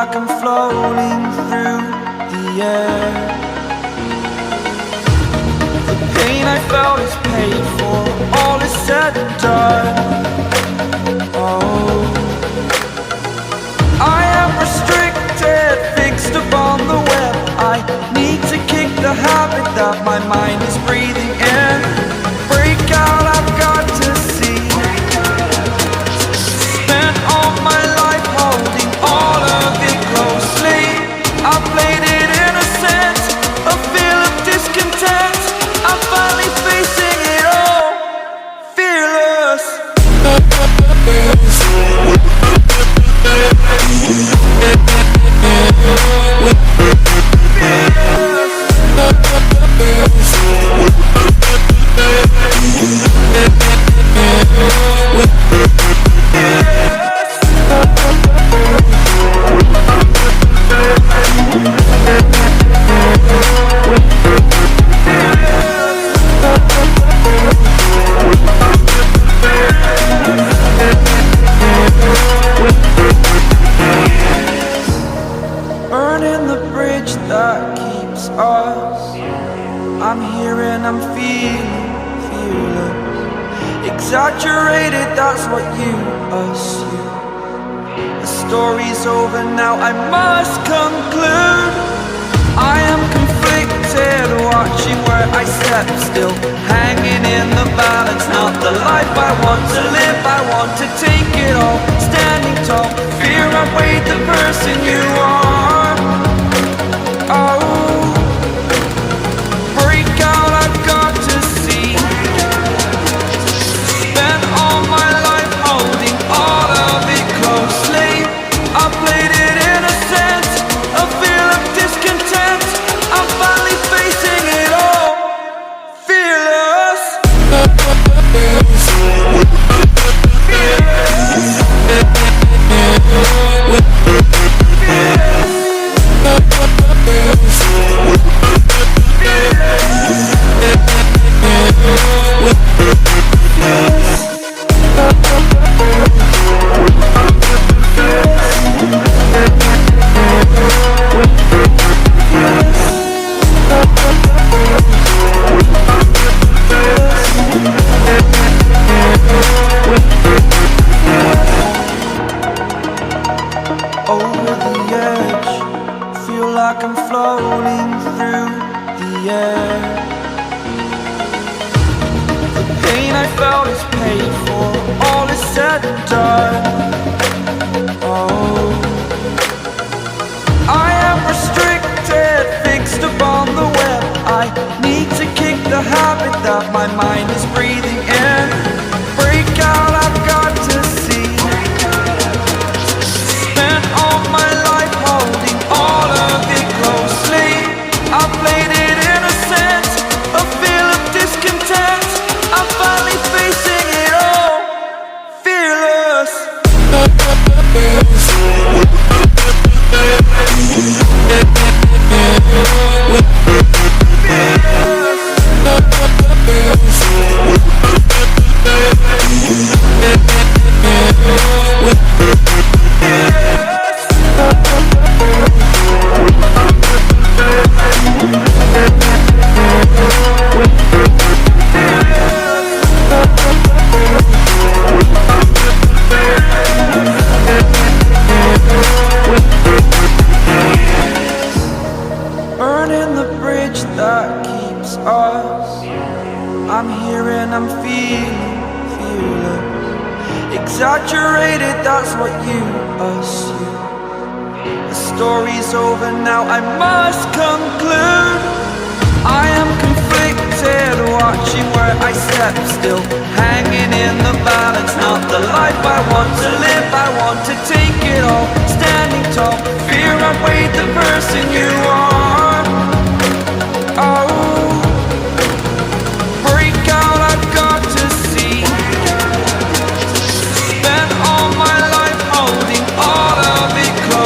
like I'm floating through the air. The pain I felt is paid for, all is said and done. Oh, I am restricted, fixed upon the web. I need to kick the habit that my mind is breathing in. Break out, I've got to see. Spent all my life holding all of it closely. I played it innocent, a feel of discontent. I'm finally facing it all, fearless. Burning the bridge that keeps us. I'm here and I'm feeling fearless. Exaggerated, that's what you assume. The story's over now, I must conclude. I am conflicted, watching where I step still, hanging in the balance. Not the life I want to live, I want to take it all. Standing tall, fear outweighed the person you are. Oh, break out, I've got to see. Spent all my life holding all of it closely. I played it innocent, a feel of discontent. I'm finally facing it all, fearless. Over the edge, feel like I'm floating through the air. The pain I felt is paid for, all is said and done. Oh, I am restricted, fixed upon the web. I need to kick the habit that my mind is breathing in. Break out, I've got to see. Spent all my life holding all of it closely. I played it innocent, a feel of discontent. I'm finally facing it all, fearless. Burning the bridge that keeps us. I'm here and I'm feeling fearless. Exaggerated, that's what you assume. The story's over now, I must conclude. I am conflicted, watching where I step still, hanging in the balance. Not the life I want to live, I want to take it all. Standing tall, fear outweighed the person you